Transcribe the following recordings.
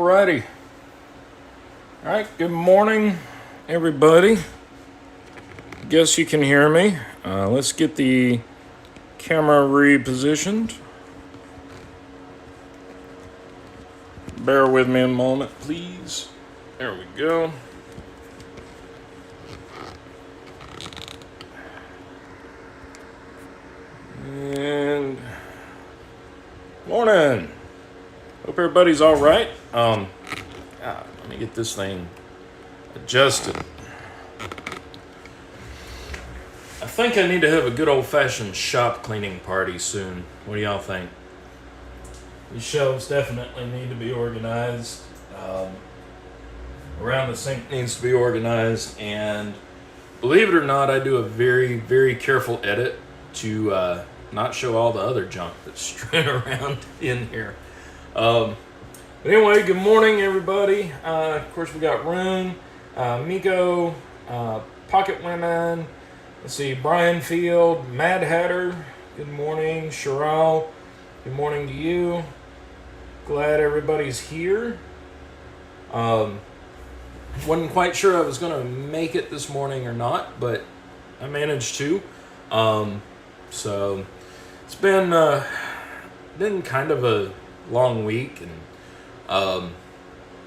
Alrighty. Alright, good morning, everybody. Guess you can hear me. Let's get the camera repositioned. Bear with me a moment, please. There we go. And morning. Hope everybody's all right. Let me get this thing adjusted. I think I need to have a good old-fashioned shop cleaning party soon. What do y'all think? These shelves definitely need to be organized. Around the sink needs to be organized, and believe it or not, I do a very, very careful edit to not show all the other junk that's strewn around in here. But anyway, good morning, everybody. Of course, we got Rune, Miko, Pocket Women. Let's see, Brian Field, Mad Hatter. Good morning, Cheryl. Good morning to you. Glad everybody's here. Wasn't quite sure I was going to make it this morning or not, but I managed to. So it's been kind of a long week, and the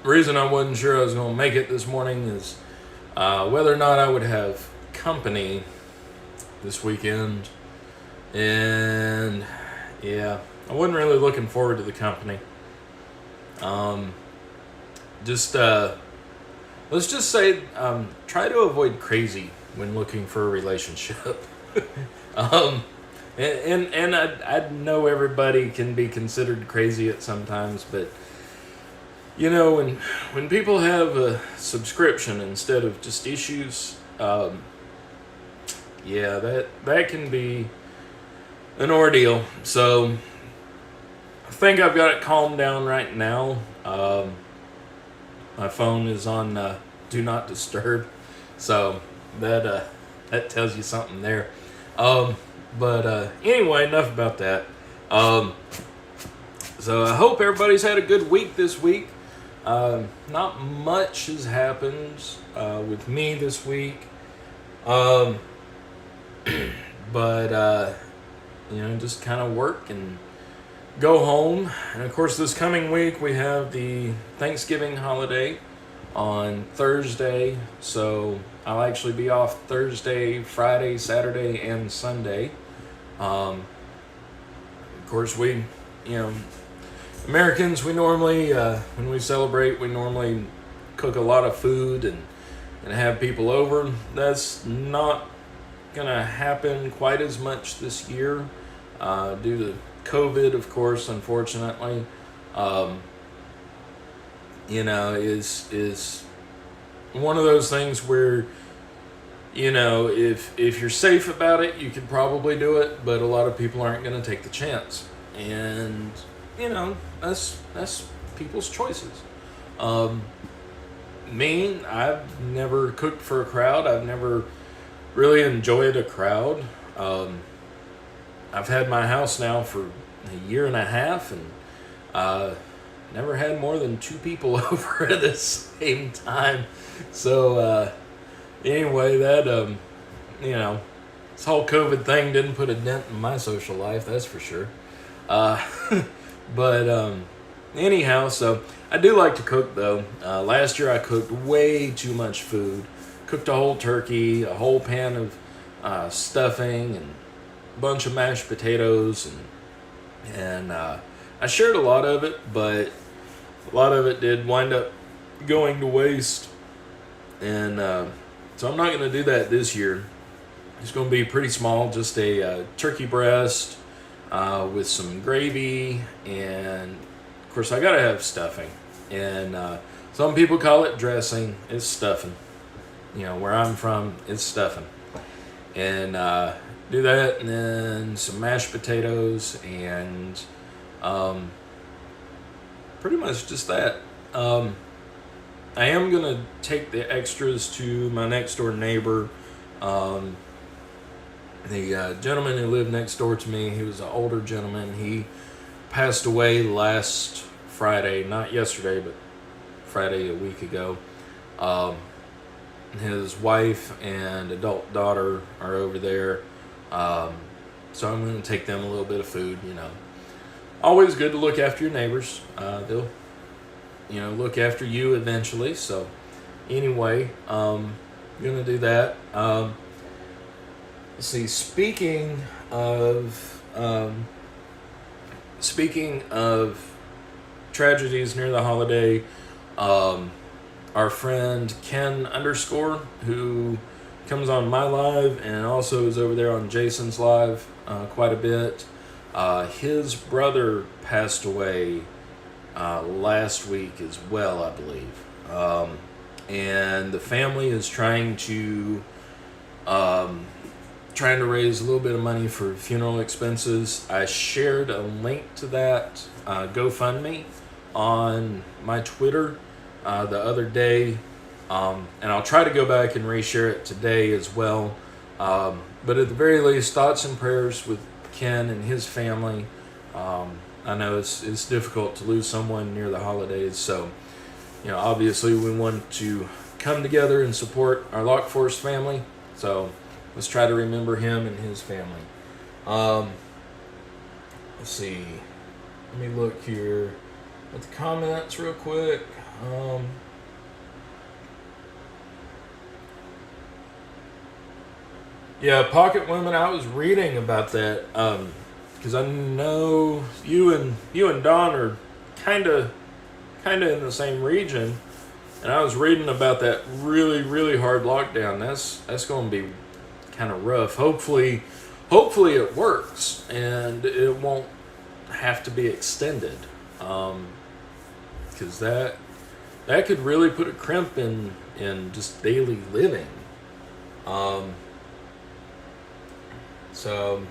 reason I wasn't sure I was going to make it this morning is whether or not I would have company this weekend. And yeah, I wasn't really looking forward to the company. Let's just say try to avoid crazy when looking for a relationship. And I know everybody can be considered crazy at sometimes, but you know, when people have a subscription instead of just issues, yeah, that can be an ordeal. So I think I've got it calmed down right now. My phone is on Do Not Disturb, so that tells you something there. But anyway, enough about that. So I hope everybody's had a good week this week. Not much has happened with me this week. But you know, just kind of work and go home. And of course, this coming week we have the Thanksgiving holiday on Thursday, so I'll actually be off Thursday, Friday, Saturday, and Sunday. Of course, we, you know, Americans, we normally, when we celebrate, we normally cook a lot of food and have people over. That's not gonna happen quite as much this year due to COVID, of course, unfortunately. You know, is one of those things where, you know, if you're safe about it, you could probably do it, but a lot of people aren't going to take the chance. And, you know, that's people's choices. Me, I've never cooked for a crowd. I've never really enjoyed a crowd. I've had my house now for a year and a half, and never had more than 2 people over at the same time. So anyway, that you know, this whole COVID thing didn't put a dent in my social life, that's for sure. But anyhow, so I do like to cook though. Last year I cooked way too much food. Cooked a whole turkey, a whole pan of stuffing, and a bunch of mashed potatoes, and I shared a lot of it, but a lot of it did wind up going to waste. And so I'm not going to do that this year. It's going to be pretty small, just a turkey breast with some gravy, and of course I got to have stuffing. And some people call it dressing. It's stuffing. You know, where I'm from, it's stuffing. And do that, and then some mashed potatoes, and pretty much just that. I am going to take the extras to my next door neighbor. The gentleman who lived next door to me, he was an older gentleman. He passed away last Friday, not yesterday, but Friday a week ago. Um, his wife and adult daughter are over there. So I'm going to take them a little bit of food, Always good to look after your neighbors. They'll, look after you eventually. So anyway, I'm going to do that. Let's see, speaking of tragedies near the holiday, our friend Ken underscore, who comes on my live and also is over there on Jason's live quite a bit. His brother passed away last week as well, I believe. And the family is trying to raise a little bit of money for funeral expenses. I shared a link to that GoFundMe on my Twitter the other day, and I'll try to go back and reshare it today as well. But at the very least, thoughts and prayers with Ken and his family. I know it's difficult to lose someone near the holidays, so obviously we want to come together and support our Lock Force family. So let's try to remember him and his family. Let's see. Let me look here at the comments real quick. Yeah, Pocket Women. I was reading about that because I know you and Don are kind of in the same region, and I was reading about that really, really hard lockdown. That's going to be kind of rough. Hopefully it works and it won't have to be extended, because that could really put a crimp in just daily living. So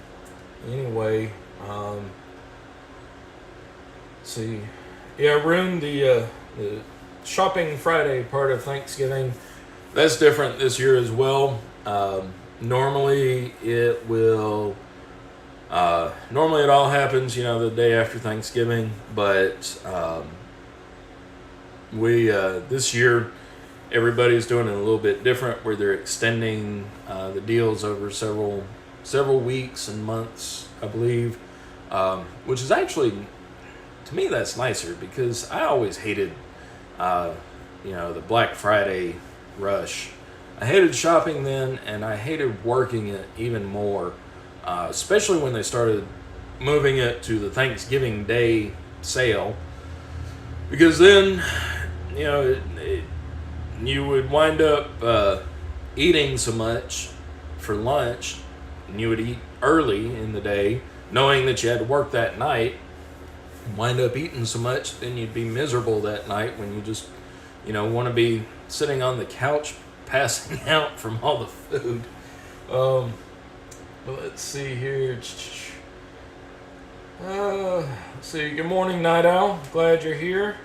anyway, see, yeah, Rune, the shopping Friday part of Thanksgiving, that's different this year as well. Normally it all happens, the day after Thanksgiving, but we this year everybody's doing it a little bit different, where they're extending the deals over several weeks and months, I believe, which is actually, to me, that's nicer, because I always hated the Black Friday rush. I hated shopping then, and I hated working it even more, especially when they started moving it to the Thanksgiving Day sale, because then, you would wind up eating so much for lunch, and you would eat early in the day, knowing that you had to work that night, and wind up eating so much, then you'd be miserable that night when you just, want to be sitting on the couch passing out from all the food. But let's see here. Let's see. Good morning, Night Owl. Glad you're here.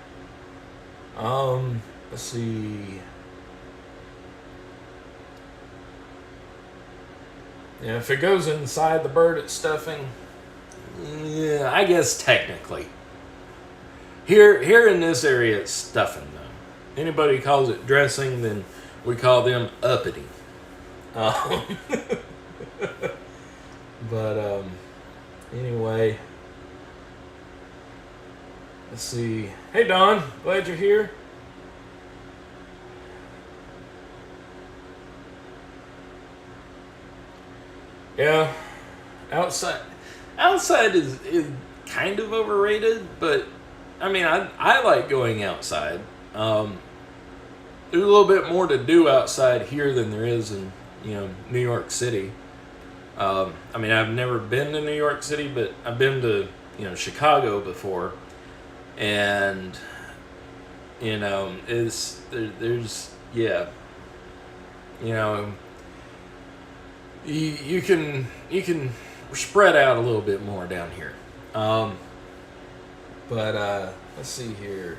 Let's see. Yeah, if it goes inside the bird, it's stuffing. Yeah, I guess technically. Here in this area, it's stuffing, though. Anybody calls it dressing, then we call them uppity. But anyway, let's see. Hey, Don, glad you're here. Yeah, outside is kind of overrated, but I mean, I like going outside. There's a little bit more to do outside here than there is in New York City. I mean, I've never been to New York City, but I've been to Chicago before, and there's you can spread out a little bit more down here. But let's see here.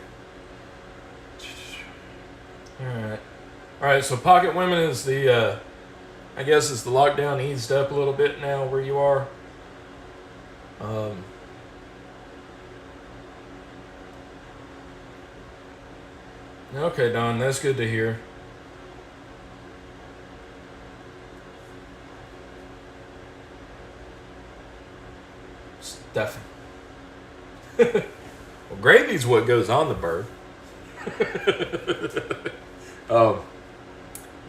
All right. So Pocket Women is the, I guess it's the lockdown eased up a little bit now where you are. Okay, Don, that's good to hear. Stuffing. Well, gravy's what goes on the bird. um,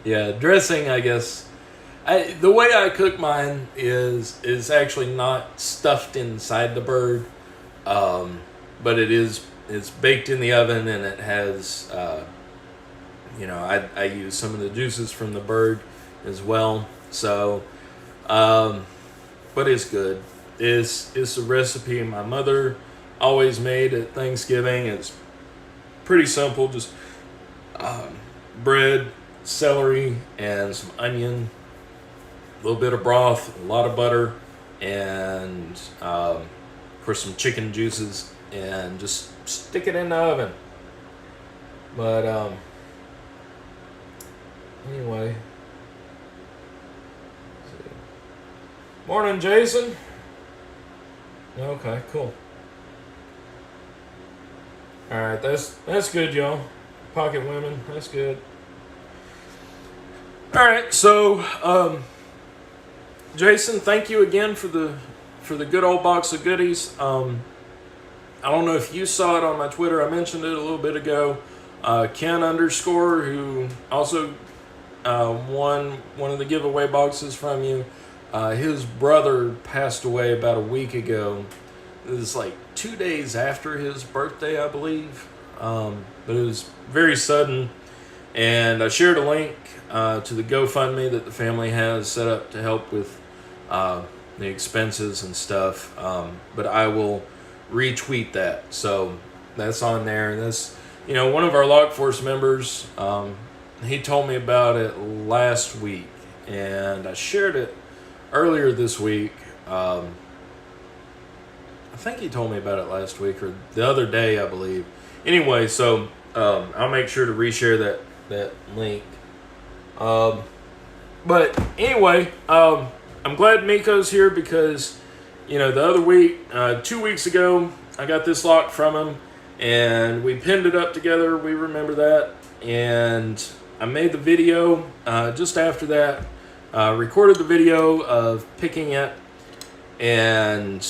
yeah, dressing. I guess the way I cook mine is actually not stuffed inside the bird, um, but it's baked in the oven and it has I use some of the juices from the bird as well. So, um, but it's good. It's a recipe my mother always made at Thanksgiving. It's pretty simple, just um, bread, celery, and some onion, a little bit of broth, a lot of butter, and of course some chicken juices, and just stick it in the oven. But anyway, morning, Jason. Okay, cool. All right, that's good, y'all. Pocket women, that's good. All right, so Jason, thank you again for the good old box of goodies. I don't know if you saw it on my Twitter. I mentioned it a little bit ago. Ken underscore, who also won one of the giveaway boxes from you. His brother passed away about a week ago. It was like 2 days after his birthday, I believe. But it was very sudden. And I shared a link to the GoFundMe that the family has set up to help with the expenses and stuff. But I will retweet that. So that's on there. And that's, one of our Lock Force members, he told me about it last week. And I shared it earlier this week. I think he told me about it last week or the other day, I believe. Anyway, so I'll make sure to reshare that link. But anyway, I'm glad Miko's here because, the other week, 2 weeks ago, I got this lock from him and we pinned it up together. We remember that. And I made the video just after that, recorded the video of picking it. And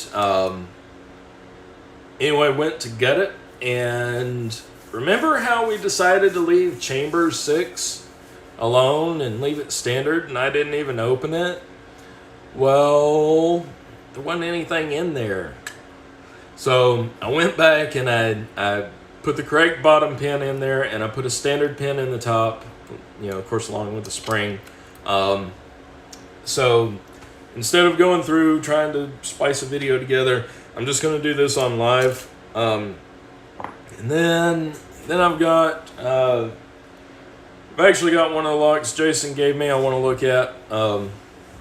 anyway, went to gut it. And remember how we decided to leave chamber 6 alone and leave it standard and I didn't even open it? Well, there wasn't anything in there. So I went back and I put the correct bottom pin in there and I put a standard pin in the top, of course, along with the spring. So instead of going through trying to splice a video together, I'm just going to do this on live. And then I've actually got one of the locks Jason gave me I want to look at.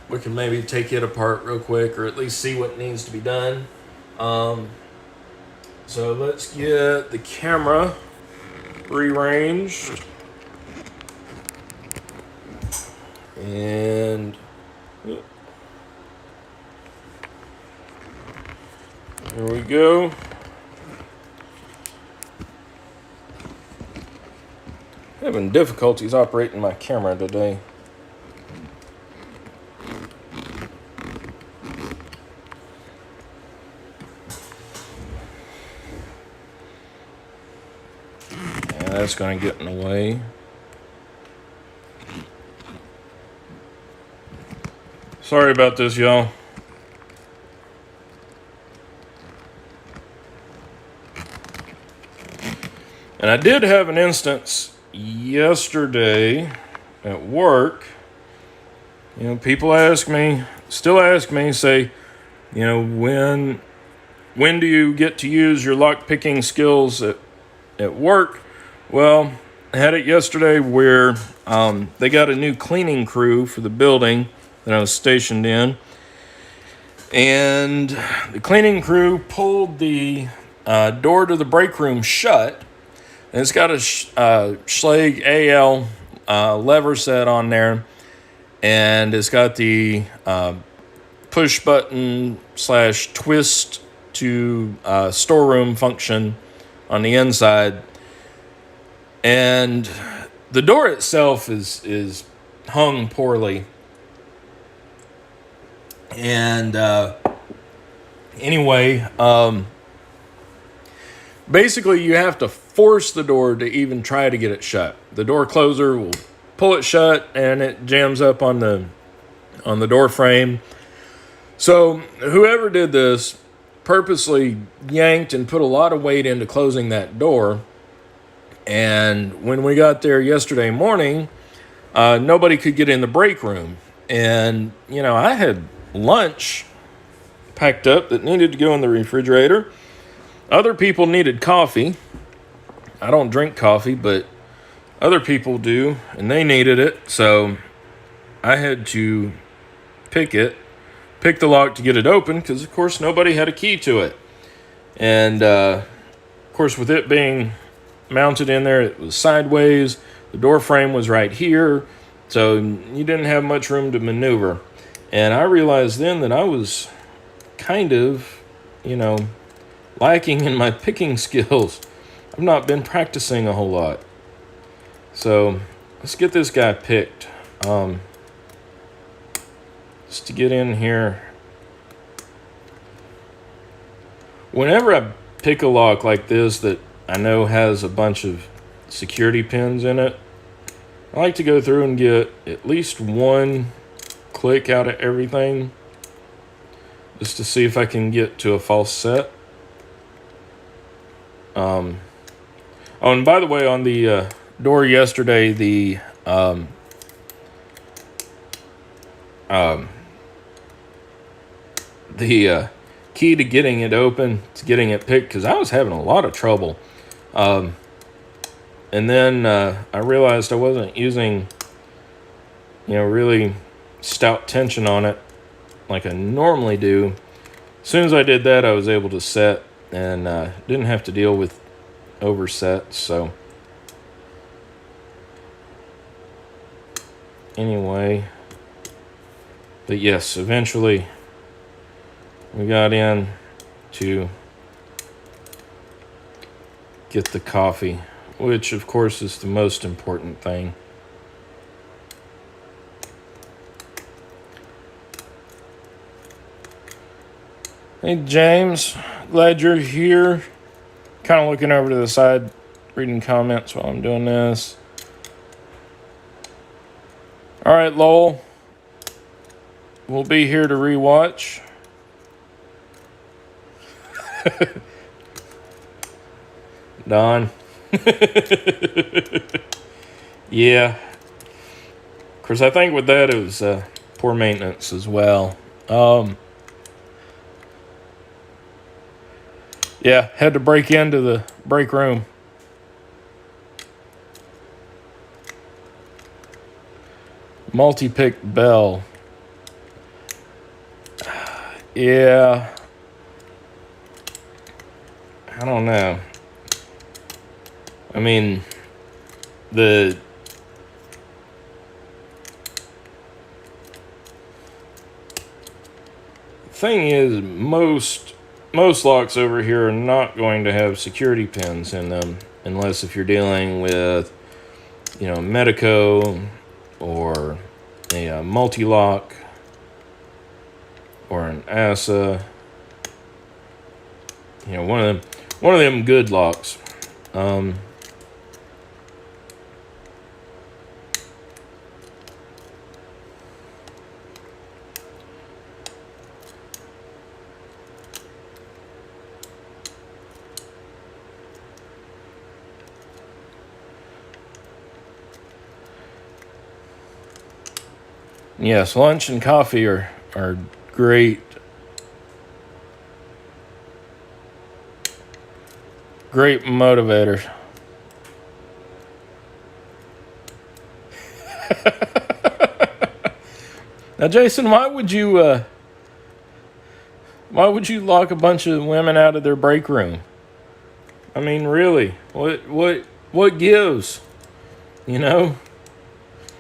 We can maybe take it apart real quick or at least see what needs to be done. So let's get the camera rearranged. And there we go. Having difficulties operating my camera today. Yeah, that's going to get in the way. Sorry about this, y'all. And I did have an instance yesterday at work. People still ask me, say, when do you get to use your lock picking skills at work? Well, I had it yesterday where they got a new cleaning crew for the building that I was stationed in. And the cleaning crew pulled the door to the break room shut. And it's got a Schlage AL lever set on there. And it's got the push button / twist to storeroom function on the inside. And the door itself is hung poorly. And anyway, basically you have to force the door to even try to get it shut. The door closer will pull it shut, and it jams up on the door frame. So whoever did this purposely yanked and put a lot of weight into closing that door. And when we got there yesterday morning, nobody could get in the break room. And, I had lunch packed up that needed to go in the refrigerator. Other people needed coffee. I don't drink coffee, but other people do, and they needed it. So I had to pick the lock to get it open, because, of course, nobody had a key to it. And, of course, with it being mounted in there, it was sideways. The door frame was right here, so you didn't have much room to maneuver. And I realized then that I was kind of, lacking in my picking skills. I've not been practicing a whole lot. So let's get this guy picked. Just to get in here. Whenever I pick a lock like this that I know has a bunch of security pins in it, I like to go through and get at least one click out of everything, just to see if I can get to a false set. Oh, and by the way, on the door yesterday, the key to getting it open, to getting it picked, because I was having a lot of trouble. And then I realized I wasn't using, really stout tension on it like I normally do. As soon as I did that, I was able to set and didn't have to deal with oversets. So anyway, but yes, eventually we got in to get the coffee, which of course is the most important thing. Hey James, glad you're here. Kind of looking over to the side, reading comments while I'm doing this. All right, Lowell, we'll be here to rewatch. Don. Yeah. Of course, I think with that it was poor maintenance as well. Yeah, had to break into the break room. Multi-pick bell. Yeah. I don't know. I mean, the thing is, most locks over here are not going to have security pins in them, unless if you're dealing with, Medeco or a multi-lock or an ASA. One of them good locks. Yes, lunch and coffee are great. Great motivators. Now, Jason, why would you lock a bunch of women out of their break room? I mean, really, what gives?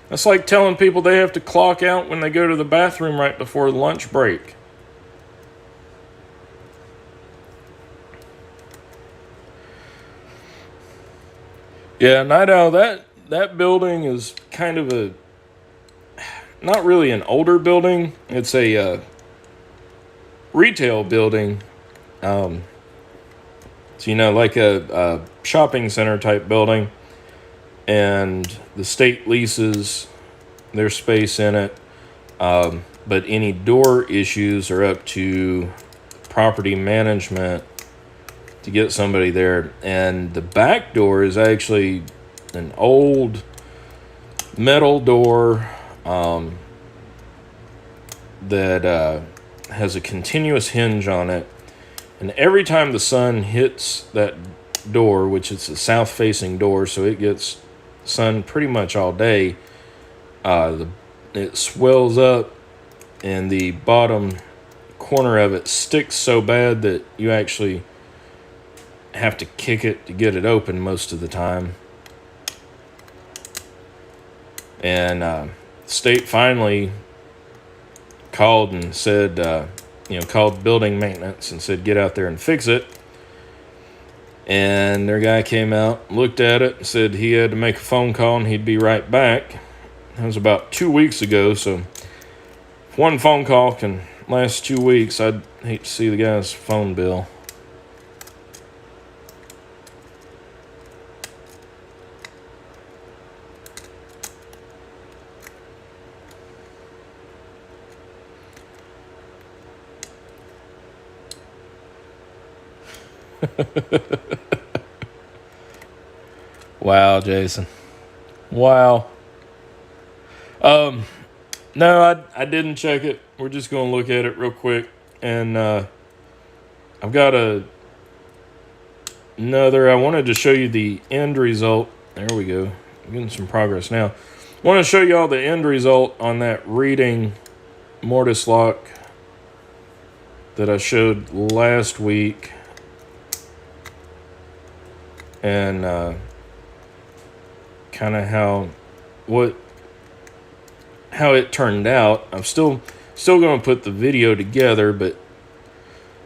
That's like telling people they have to clock out when they go to the bathroom right before lunch break. Yeah, Night Owl. That building is kind of a not really an older building. It's a retail building. Um, so like a shopping center type building, and the state leases their space in it. But any door issues are up to property management to get somebody there. And the back door is actually an old metal door that has a continuous hinge on it. And every time the sun hits that door, which is a south-facing door, so it gets sun pretty much all day, it swells up, and the bottom corner of it sticks so bad that you actually have to kick it to get it open most of the time. And state finally called and said, called building maintenance and said, get out there and fix it. And their guy came out, looked at it, and said he had to make a phone call and he'd be right back. That was about 2 weeks ago, so if one phone call can last 2 weeks, I'd hate to see the guy's phone bill. Wow, Jason. Wow. No, I didn't check it. We're just going to look at it real quick. And I've got another. I wanted to show you the end result. There we go. I'm getting some progress now. I want to show you all the end result on that reading mortise lock that I showed last week. And kind of how it turned out. I'm still going to put the video together, but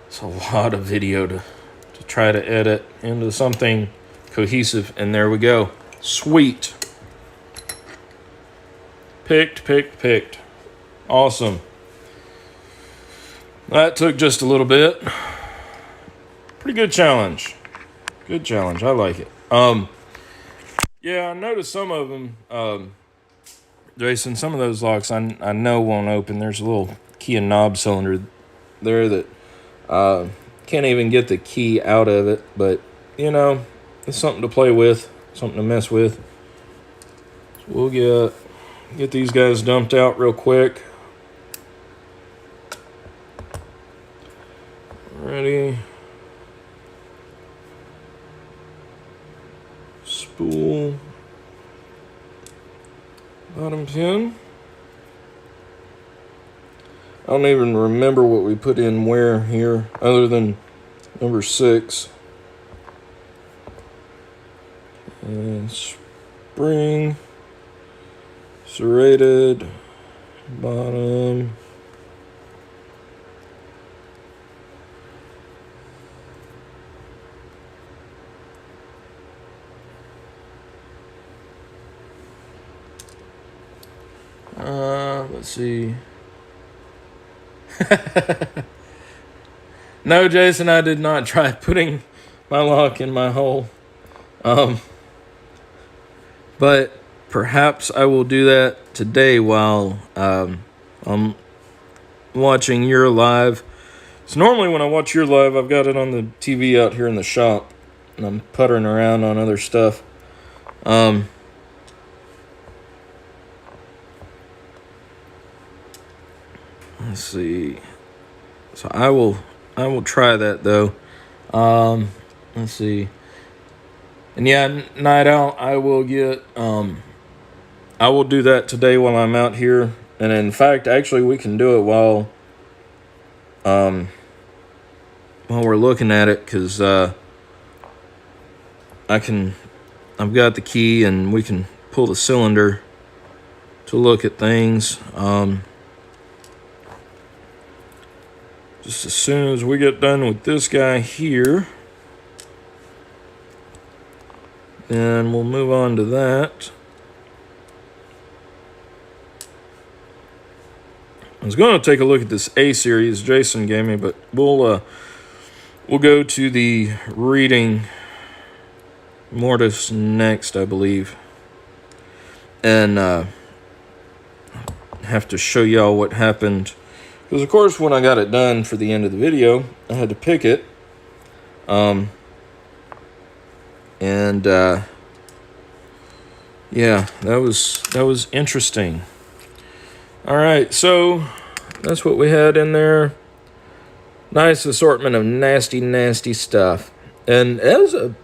it's a lot of video to try to edit into something cohesive. And there we go. Sweet. Picked. Awesome. That took just a little bit. Pretty good challenge. Good challenge. I like it. Yeah, I noticed some of them, Jason, some of those locks I know won't open. There's a little key and knob cylinder there that can't even get the key out of it. But, it's something to play with, something to mess with. So we'll get these guys dumped out real quick. Ready. Spool. Bottom pin. I don't even remember what we put in where here, other than number 6. And spring. Serrated. Bottom. Let's see. No, Jason, I did not try putting my lock in my hole. But perhaps I will do that today while I'm watching your live. So normally when I watch your live, I've got it on the TV out here in the shop, and I'm puttering around on other stuff. Let's see. So I will try that though. Let's see. And yeah, Night Owl, I will do that today while I'm out here. And in fact, actually we can do it while we're looking at it, because I've got the key and we can pull the cylinder to look at things. Just as soon as we get done with this guy here, And we'll move on to that. I was going to take a look at this A series Jason gave me, but we'll go to the reading Mortis next, I believe, and have to show y'all what happened. Because of course, when I got it done for the end of the video, I had to pick it, and yeah, that was interesting. All right, so that's what we had in there. Nice assortment of nasty stuff. And it was a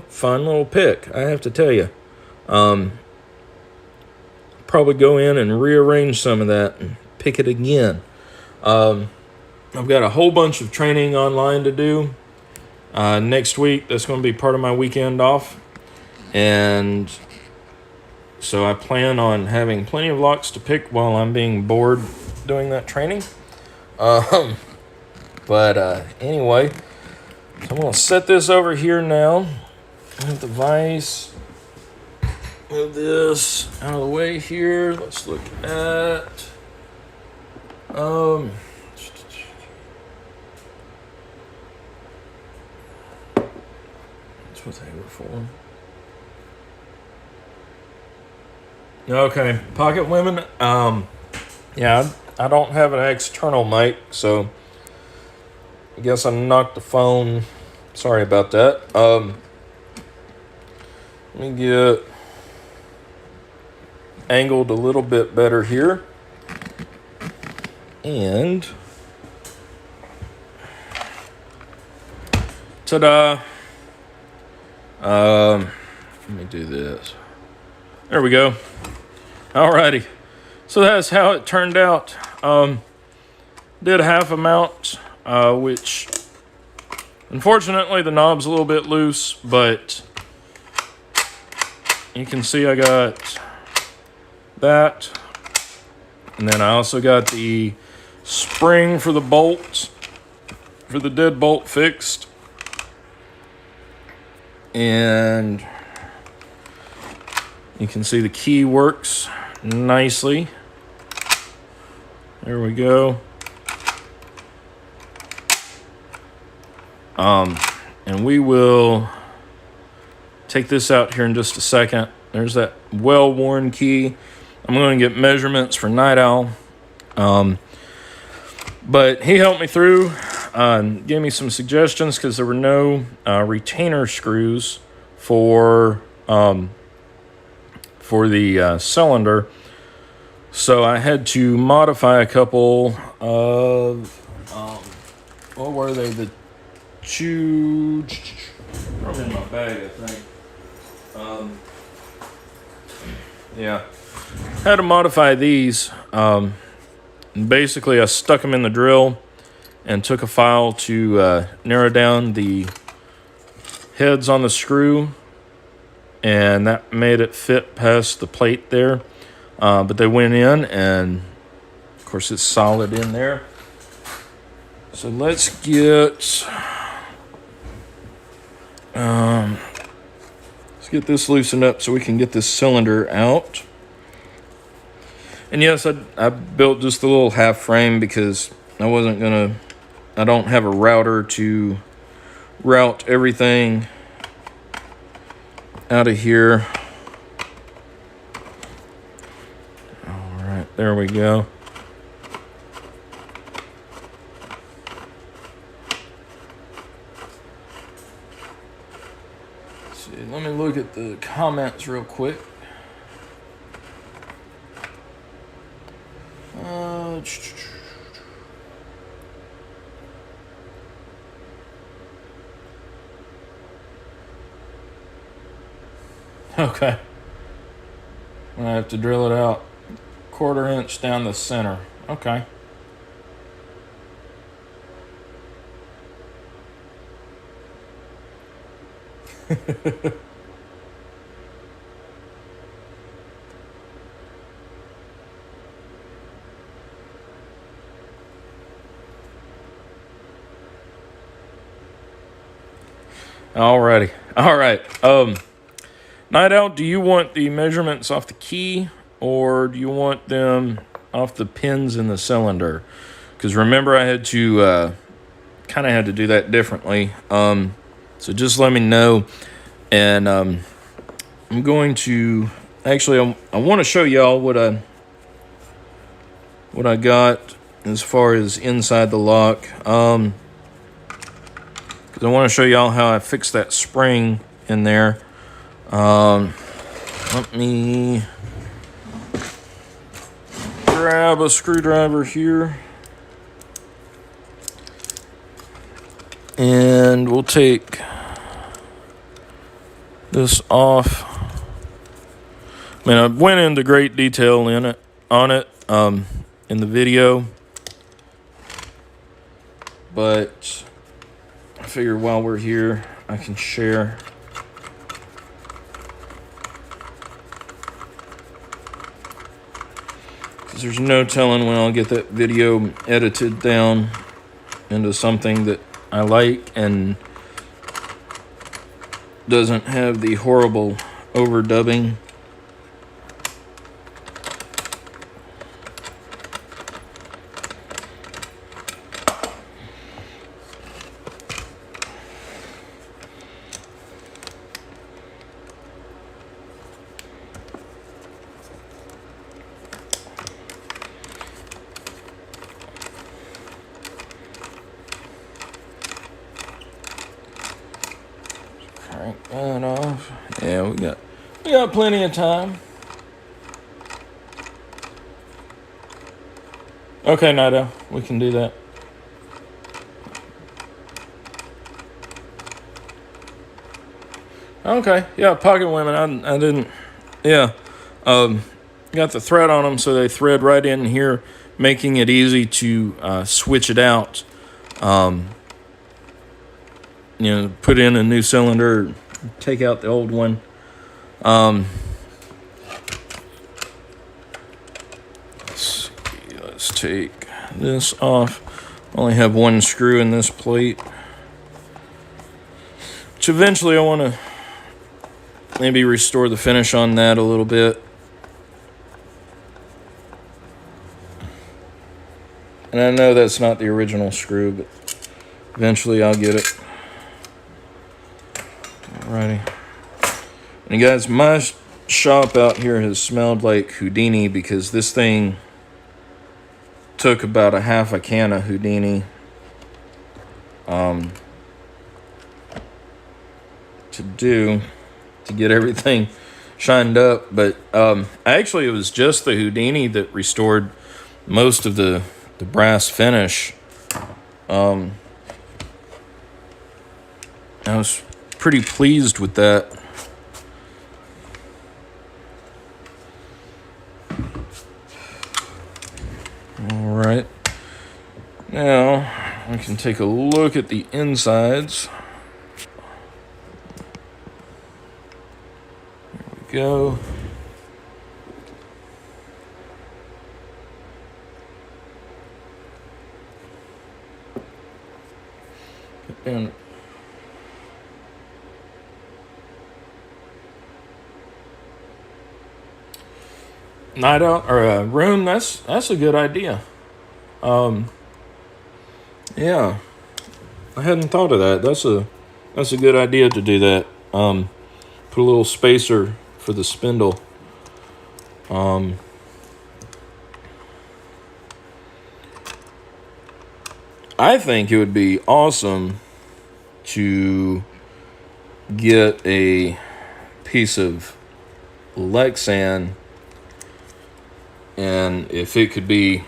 fun little pick, I have to tell you. Probably go in and rearrange some of that and pick it again. I've got a whole bunch of training online to do next week. That's going to be part of my weekend off. And so I plan on having plenty of locks to pick while I'm being bored doing that training. But anyway, so I'm going to set this over here now. Move the vise. Move this out of the way here. Let's look at... That's what they were for. Okay, Pocket Women. Yeah, I don't have an external mic, so I guess I knocked the phone. Sorry about that. Let me get angled a little bit better here. And ta-da. Let me do this. There we go. Alrighty. So that's how it turned out. Did half a mount, which unfortunately the knob's a little bit loose, but you can see I got that. And then I also got the spring for the bolt, for the deadbolt fixed. And you can see the key works nicely. There we go. And we will take this out here in just a second. There's that well-worn key. I'm going to get measurements for Night Owl. But he helped me through, gave me some suggestions because there were no retainer screws for the cylinder. So I had to modify a couple of, what were they? The two, probably in my bag, I think. Yeah. Had to modify these. Basically, I stuck them in the drill and took a file to narrow down the heads on the screw, and that made it fit past the plate there. But they went in, and of course it's solid in there. So let's get this loosened up so we can get this cylinder out. And yes, I built just a little half frame because I don't have a router to route everything out of here. All right, there we go. Let's see, let me look at the comments real quick. Okay. I have to drill it out 1/4 inch down the center. Okay. Alrighty. All right. Night Owl, do you want the measurements off the key, or do you want them off the pins in the cylinder? Because remember, I had to kind of had to do that differently. So just let me know, and I'm going to actually I want to show y'all what I got as far as inside the lock. Because I want to show y'all how I fixed that spring in there. Let me grab a screwdriver here. And we'll take this off. I mean, I went into great detail on it in the video. But I figured while we're here, I can share. There's no telling when I'll get that video edited down into something that I like and doesn't have the horrible overdubbing. Crank that off. Yeah, we got plenty of time. Okay, Night Owl, we can do that. Okay, yeah, pocket women. I didn't. Yeah, got the thread on them, so they thread right in here, making it easy to switch it out. Put in a new cylinder, take out the old one. Let's take this off. Only have one screw in this plate, which eventually I want to maybe restore the finish on that a little bit. And I know that's not the original screw, but eventually I'll get it. Alrighty. And guys, my shop out here has smelled like Houdini because this thing took about a half a can of Houdini to get everything shined up. But actually it was just the Houdini that restored most of the brass finish. I was pretty pleased with that. All right, now we can take a look at the insides. There we go. Get down. Night out or a room. That's a good idea. Yeah, I hadn't thought of that. That's a good idea to do that. Put a little spacer for the spindle. I think it would be awesome to get a piece of Lexan. And if it could be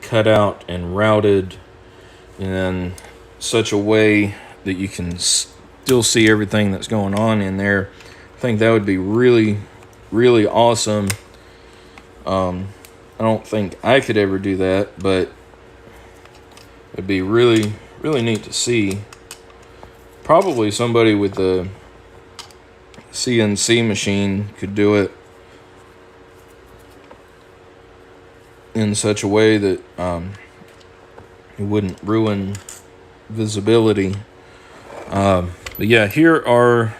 cut out and routed in such a way that you can still see everything that's going on in there, I think that would be really, really awesome. I don't think I could ever do that, but it'd be really, really neat to see. Probably somebody with the CNC machine could do it in such a way that it wouldn't ruin visibility. But yeah, here are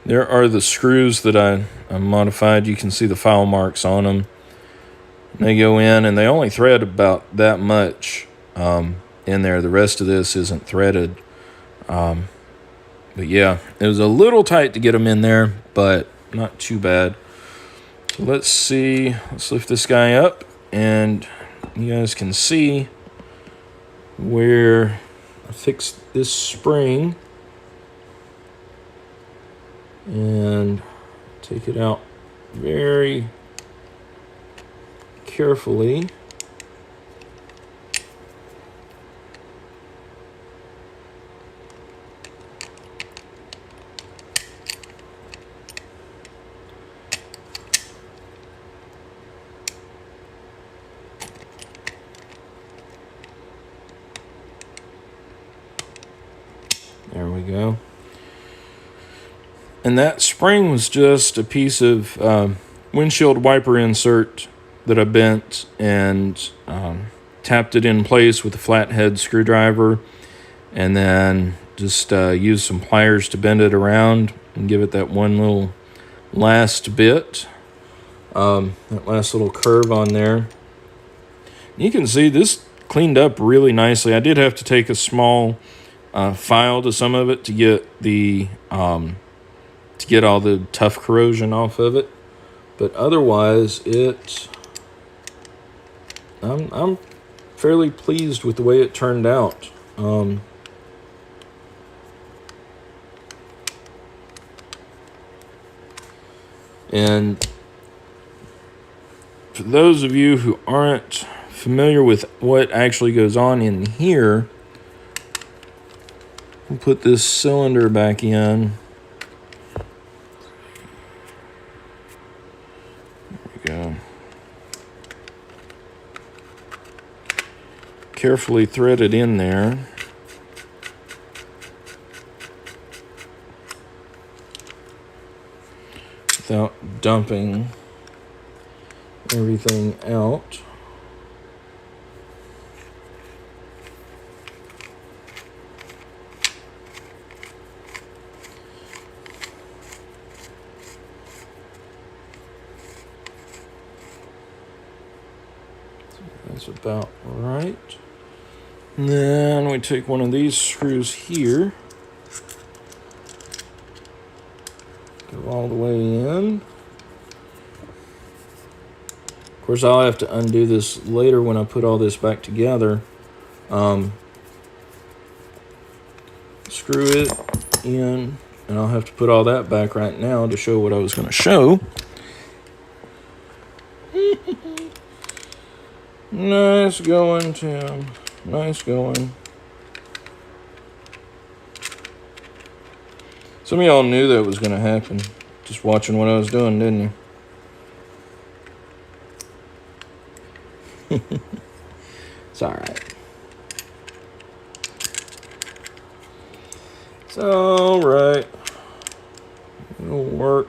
There are the screws that I modified. You can see the file marks on them. They go in, and they only thread about that much in there. The rest of this isn't threaded. But yeah, it was a little tight to get them in there, but not too bad. So let's see. Let's lift this guy up, and you guys can see where I fixed this spring. And take it out very carefully. There we go. And that spring was just a piece of windshield wiper insert that I bent and tapped it in place with a flathead screwdriver, and then just used some pliers to bend it around and give it that one little last bit, that last little curve on there. You can see this cleaned up really nicely. I did have to take a small file to some of it to get the to get all the tough corrosion off of it, but otherwise I'm fairly pleased with the way it turned out. And for those of you who aren't familiar with what actually goes on in here, we'll put this cylinder back in. Go. Carefully thread it in there. Without dumping everything out. That's about right. And then we take one of these screws here, go all the way in. Of course, I'll have to undo this later when I put all this back together. Screw it in, and I'll have to put all that back right now to show what I was going to show. Nice going, Tim. Nice going. Some of y'all knew that was going to happen. Just watching what I was doing, didn't you? It's alright. It's alright. It'll work.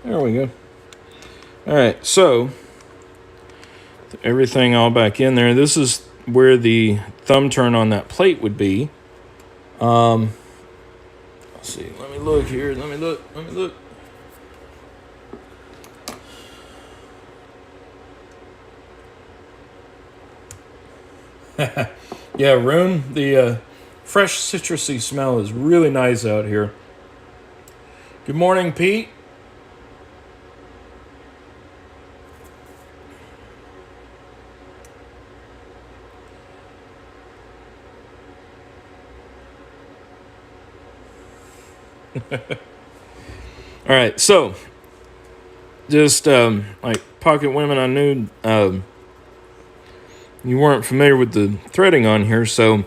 There we go. All right, so everything all back in there. This is where the thumb turn on that plate would be. Let's see. Let me look here. Let me look. Yeah, room. The fresh citrusy smell is really nice out here. Good morning, Pete. All right, so just like Pocket Women, I knew you weren't familiar with the threading on here, so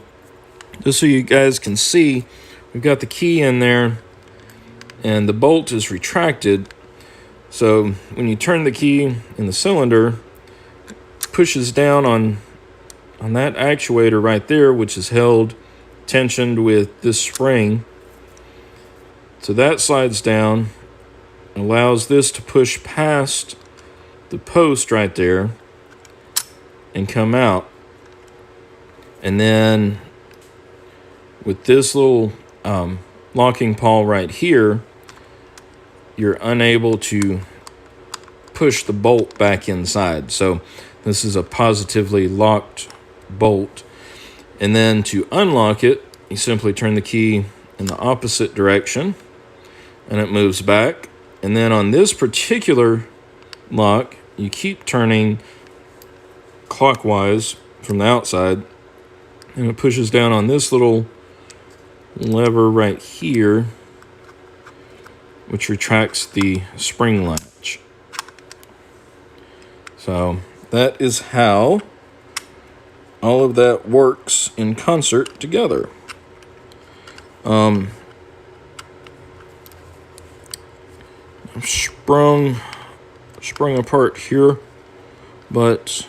just so you guys can see, we've got the key in there and the bolt is retracted. So when you turn the key in the cylinder, it pushes down on that actuator right there, which is held tensioned with this spring. So that slides down and allows this to push past the post right there and come out. And then with this little locking pawl right here, you're unable to push the bolt back inside. So this is a positively locked bolt. And then to unlock it, you simply turn the key in the opposite direction and it moves back. And then on this particular lock, you keep turning clockwise from the outside and it pushes down on this little lever right here, which retracts the spring latch. So that is how all of that works in concert together. I've sprung apart here, but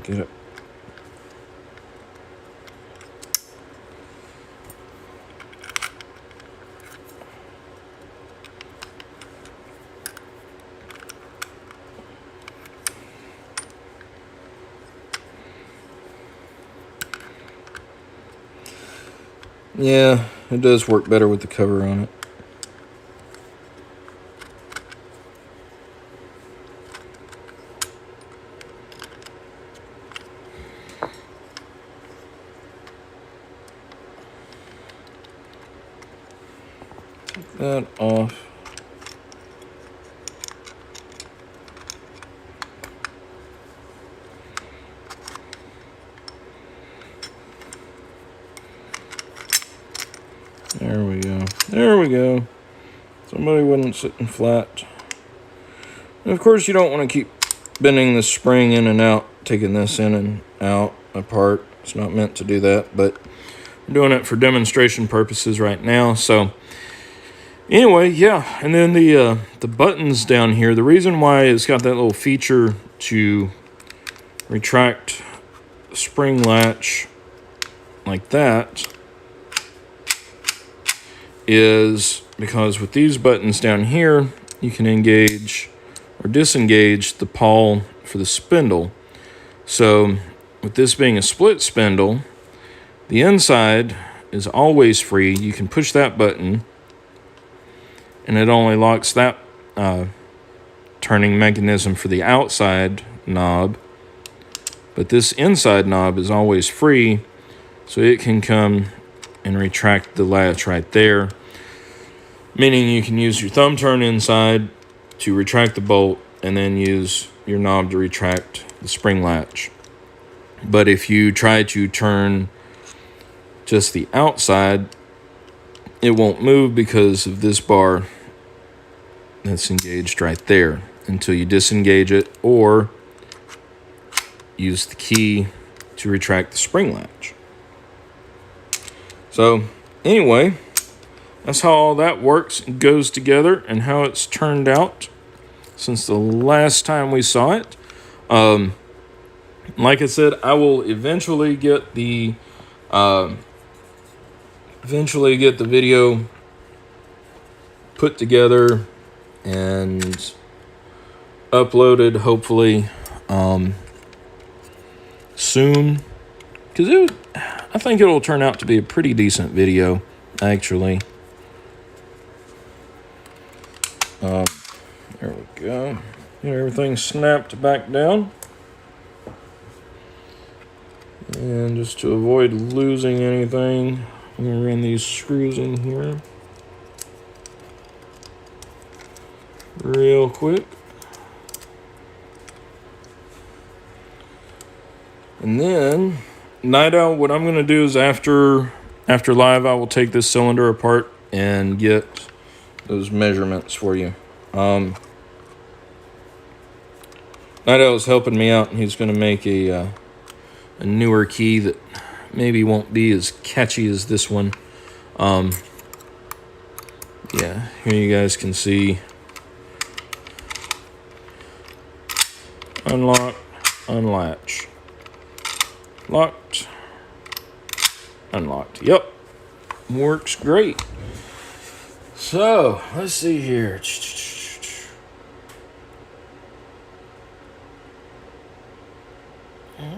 get it. Yeah, it does work better with the cover on it. Take that off. There we go. There we go. Somebody wasn't sitting flat. And of course, you don't want to keep bending the spring in and out, taking this in and out apart. It's not meant to do that, but I'm doing it for demonstration purposes right now. So anyway, yeah. And then the buttons down here, the reason why it's got that little feature to retract the spring latch like that is because with these buttons down here, you can engage or disengage the pawl for the spindle. So with this being a split spindle, the inside is always free. You can push that button and it only locks that turning mechanism for the outside knob. But this inside knob is always free, so it can come and retract the latch right there, meaning you can use your thumb turn inside to retract the bolt and then use your knob to retract the spring latch. But if you try to turn just the outside, it won't move because of this bar that's engaged right there until you disengage it or use the key to retract the spring latch. So anyway, that's how all that works and goes together and how it's turned out since the last time we saw it. Like I said, I will eventually get the video put together and uploaded, hopefully soon, because I think it'll turn out to be a pretty decent video, actually. There we go. Get everything snapped back down. And just to avoid losing anything, I'm going to run these screws in here real quick. And then, Night Owl, what I'm going to do is after live, I will take this cylinder apart and get those measurements for you. Nidell's helping me out, and he's going to make a newer key that maybe won't be as catchy as this one. Yeah, here you guys can see unlock, unlatch, locked, unlocked. Yep, works great. So let's see here.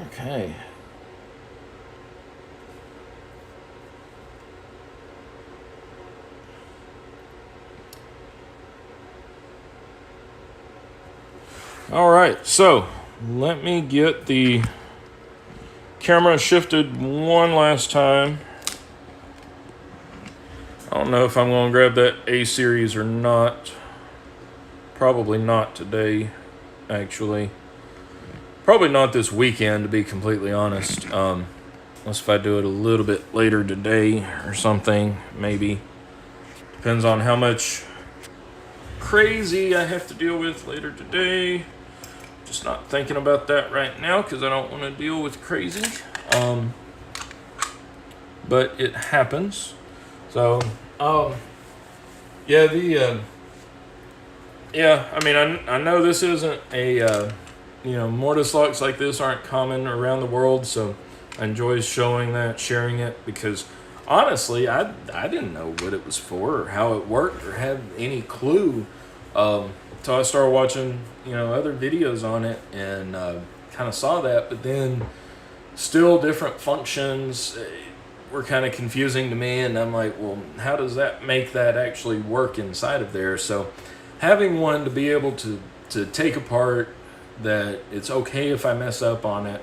Okay. All right, so let me get the camera shifted one last time. I don't know if I'm going to grab that A-series or not. Probably not today, actually. Probably not this weekend, to be completely honest. Unless if I do it a little bit later today or something, maybe. Depends on how much crazy I have to deal with later today. Just not thinking about that right now because I don't want to deal with crazy. But it happens. So, yeah, I mean, I know this isn't a, mortise locks like this aren't common around the world, so I enjoy showing that, sharing it, because honestly, I didn't know what it was for or how it worked or had any clue until I started watching, other videos on it and kind of saw that, but then still different functions were kind of confusing to me, and I'm like, well, how does that make that actually work inside of there? So having one to be able to take apart, that it's okay if I mess up on it,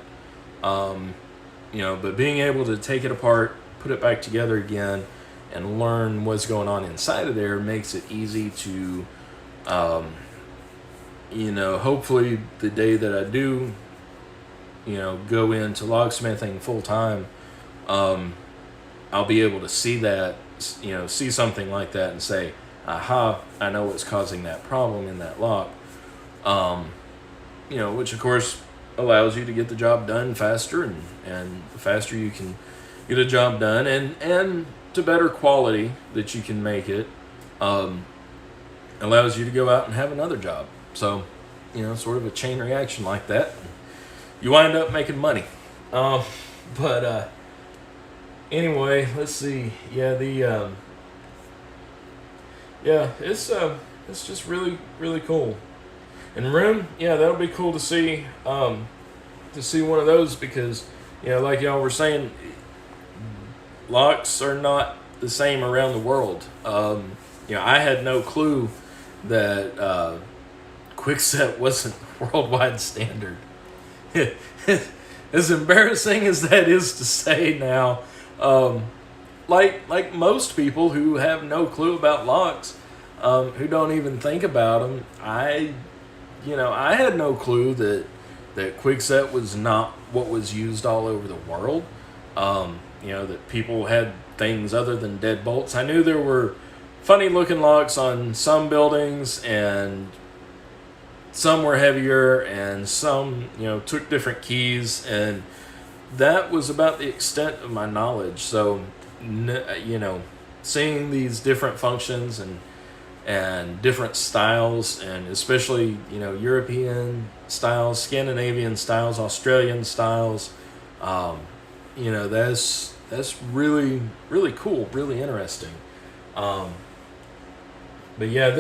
but being able to take it apart, put it back together again, and learn what's going on inside of there makes it easy to, hopefully the day that I do, go into locksmithing full time, I'll be able to see that, see something like that and say, aha, I know what's causing that problem in that lock. Which of course allows you to get the job done faster, and the faster you can get a job done and to better quality that you can make it, allows you to go out and have another job. So, sort of a chain reaction like that. You wind up making money. Anyway, let's see. Yeah, it's just really, really cool. And room, yeah, that'll be cool to see one of those, because, like y'all were saying, locks are not the same around the world. I had no clue that Kwikset wasn't worldwide standard. As embarrassing as that is to say now, like most people who have no clue about locks, who don't even think about them, I had no clue that Kwikset was not what was used all over the world. That people had things other than deadbolts. I knew there were funny looking locks on some buildings, and some were heavier, and some, took different keys, and that was about the extent of my knowledge. So, seeing these different functions and different styles, and especially, European styles, Scandinavian styles, Australian styles, that's really, really cool, really interesting. But yeah,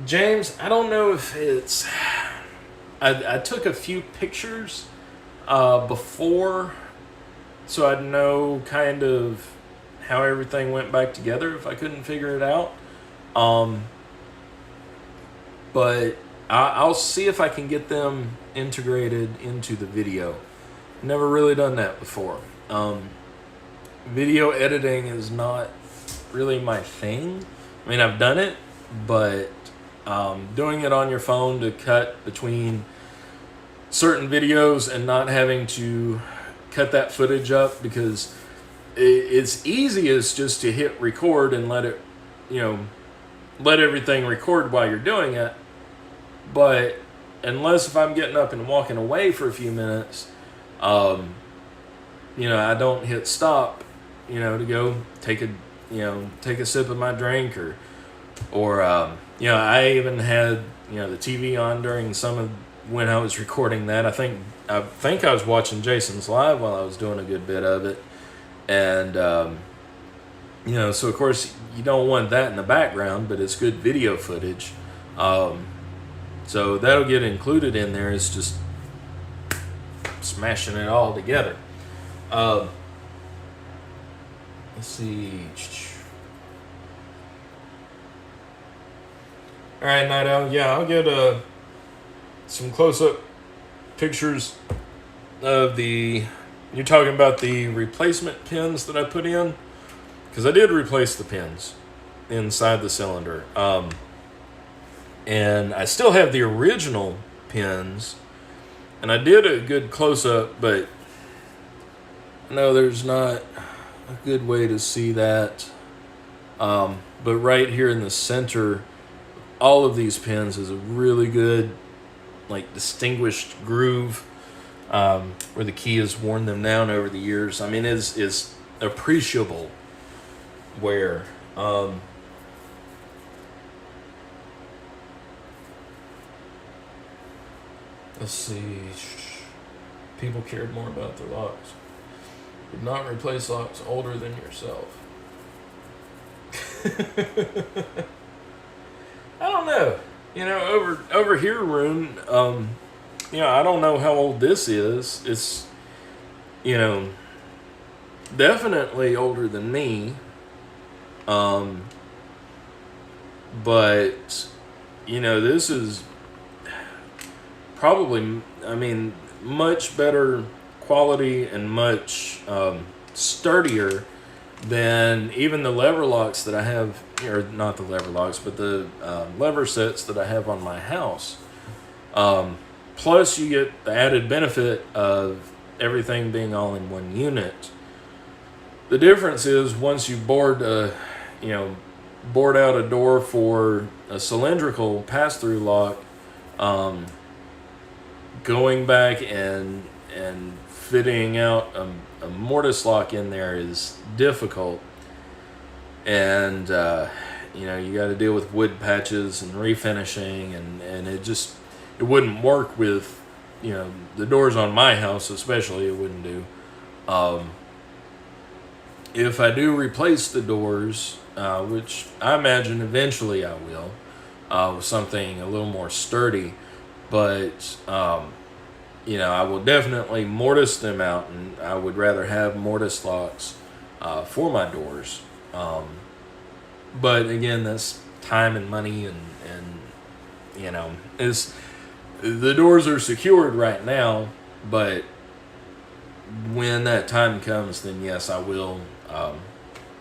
James, I don't know if it's, I took a few pictures before, so I'd know kind of how everything went back together if I couldn't figure it out. But I'll see if I can get them integrated into the video. Never really done that before. Video editing is not really my thing. I mean, I've done it, but doing it on your phone to cut between certain videos and not having to cut that footage up, because it's easiest just to hit record and let it, let everything record while you're doing it. But unless if I'm getting up and walking away for a few minutes, I don't hit stop, to go take a sip of my drink or I even had the TV on during some of when I was recording that. I think I was watching Jason's live while I was doing a good bit of it, and so of course you don't want that in the background, but it's good video footage. So that'll get included in there. It's just smashing it all together. Let's see. All right, Night Owl. Yeah, I'll get some close-up pictures of the. You're talking about the replacement pins that I put in, because I did replace the pins inside the cylinder, and I still have the original pins, and I did a good close-up, but no, there's not a good way to see that. But right here in the center, all of these pins is a really good, distinguished groove, where the key has worn them down over the years. I mean, is appreciable wear. Let's see. People cared more about their locks. Would not replace locks older than yourself. I don't know. Over here, Rune, I don't know how old this is. It's, definitely older than me. But, this is probably, much better quality and much sturdier than even the lever locks that I have, or not the lever locks, but the lever sets that I have on my house. Plus, you get the added benefit of everything being all in one unit. The difference is once you board out a door for a cylindrical pass-through lock, going back and fitting out a mortise lock in there is difficult, and you got to deal with wood patches and refinishing, and it wouldn't work with the doors on my house, especially. It wouldn't do. If I do replace the doors, which I imagine eventually I will, with something a little more sturdy, but I will definitely mortise them out, and I would rather have mortise locks for my doors. But again, that's time and money, and the doors are secured right now, but when that time comes, then yes, I will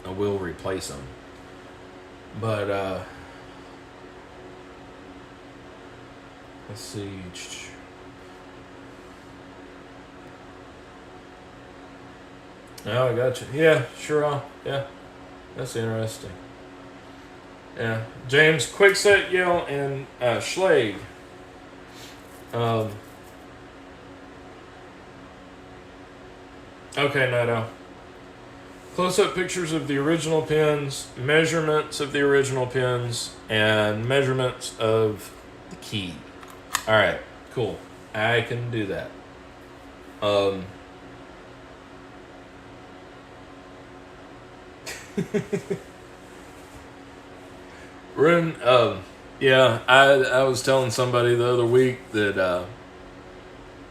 replace them. But let's see. Oh, I got you. Yeah, sure. Yeah, that's interesting. Yeah, James Quickset, Yale, and Schlage. Okay, Nido. Close-up pictures of the original pins, measurements of the original pins, and measurements of the key. All right, cool. I can do that. Rune, yeah, I was telling somebody the other week that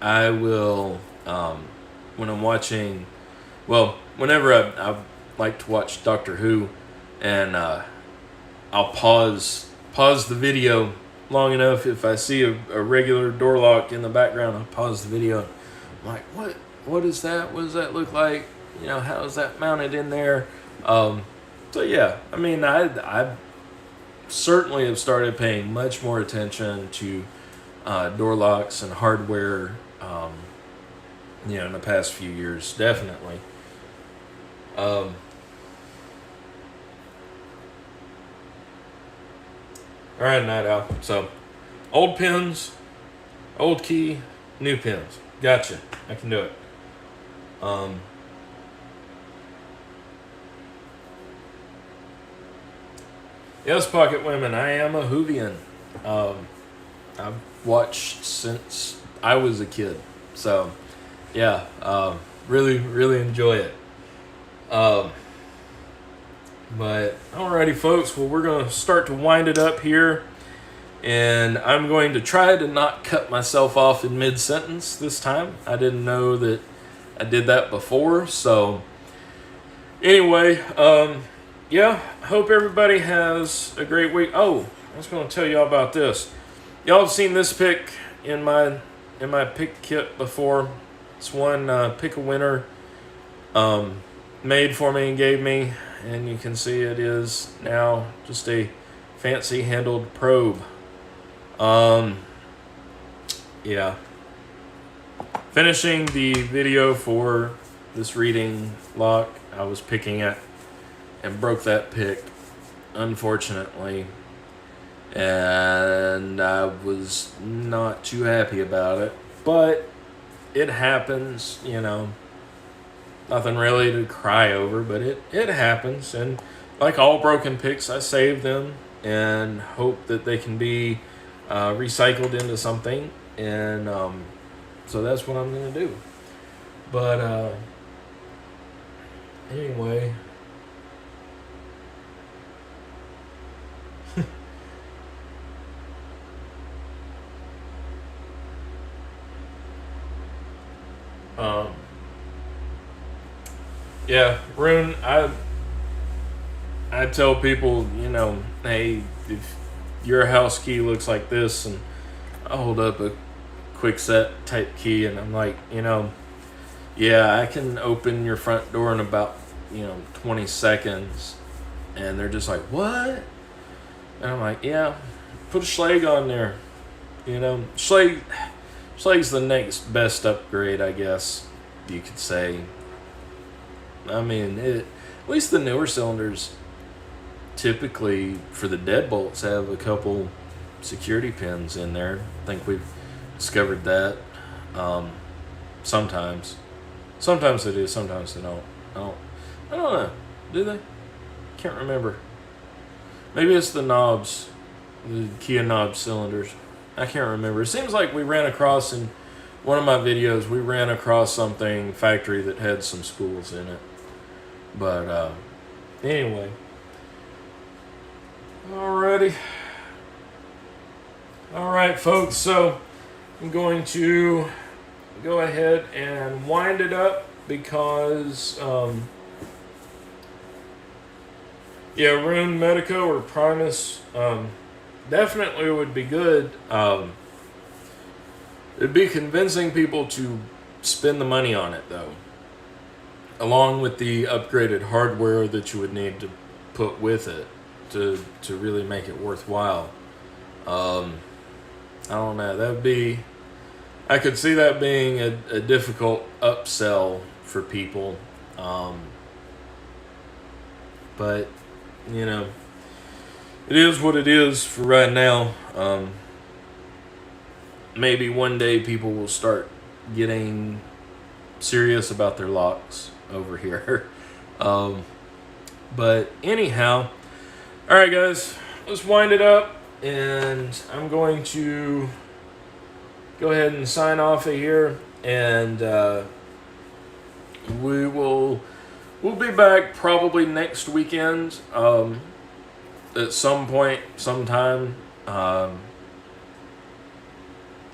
I will, when I'm watching, whenever I like to watch Doctor Who, and I'll pause the video long enough. If I see a regular door lock in the background, I'll pause the video. I'm like, what is that? What does that look like? How is that mounted in there? So yeah, I certainly have started paying much more attention to door locks and hardware, in the past few years, definitely. All right, Night Owl. So Old pins, old key, new pins. Gotcha. I can do it. Yes, Pocket Women, I am a Whovian. I've watched since I was a kid. So, yeah, really, really enjoy it. But, alrighty, folks. Well, we're going to start to wind it up here. And I'm going to try to not cut myself off in mid-sentence this time. I didn't know that I did that before. So, anyway, yeah, hope everybody has a great week. Oh, I was going to tell y'all about this. Y'all have seen this pick in my pick kit before. It's one pick a winner made for me and gave me, and you can see it is now just a fancy handled probe. Yeah. Finishing the video for this reading lock, I was picking it and broke that pick, unfortunately. And I was not too happy about it. But it happens, you know. Nothing really to cry over, but it happens. And like all broken picks, I save them and hope that they can be recycled into something. And so that's what I'm going to do. But anyway. Yeah, Rune, I tell people, you know, hey, if your house key looks like this, and I hold up a quick set type key, and I'm like, you know, yeah, I can open your front door in about, 20 seconds, and they're just like, what? And I'm like, yeah, put a Schlage on there, Schlage's the next best upgrade, I guess you could say. I mean, at least the newer cylinders typically for the deadbolts have a couple security pins in there. I think we've discovered that. Sometimes they do, sometimes they don't. I don't know. Do they? Can't remember. Maybe it's the knobs, the Kia knob cylinders. I can't remember. It seems like we ran across in one of my videos, we ran across something factory that had some spools in it. But anyway. Alrighty. Alright, folks. So I'm going to go ahead and wind it up because Rune Medico or Primus definitely would be good. It'd be convincing people to spend the money on it, though, along with the upgraded hardware that you would need to put with it to really make it worthwhile. I don't know. I could see that being a difficult upsell for people. But, it is what it is for right now. Maybe one day people will start getting serious about their locks over here. But anyhow, all right, guys, let's wind it up, and I'm going to go ahead and sign off of here, and we'll be back probably next weekend, at some point, sometime,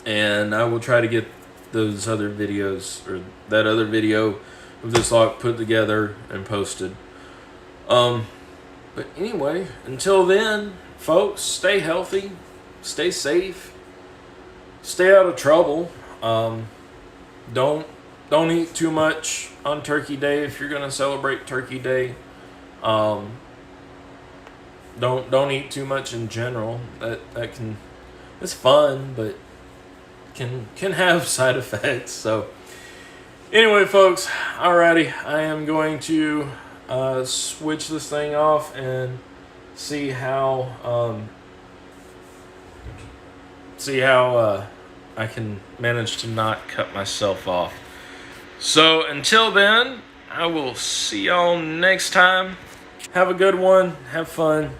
and I will try to get those other videos, or that other video of this lock put together and posted. But anyway, until then, folks, stay healthy, stay safe, stay out of trouble. Don't eat too much on Turkey Day if you're gonna celebrate Turkey Day. Don't eat too much in general. It's fun, but can have side effects. So anyway, folks, alrighty, I am going to switch this thing off and see how See how I can manage to not cut myself off. So until then, I will see y'all next time. Have a good one. Have fun.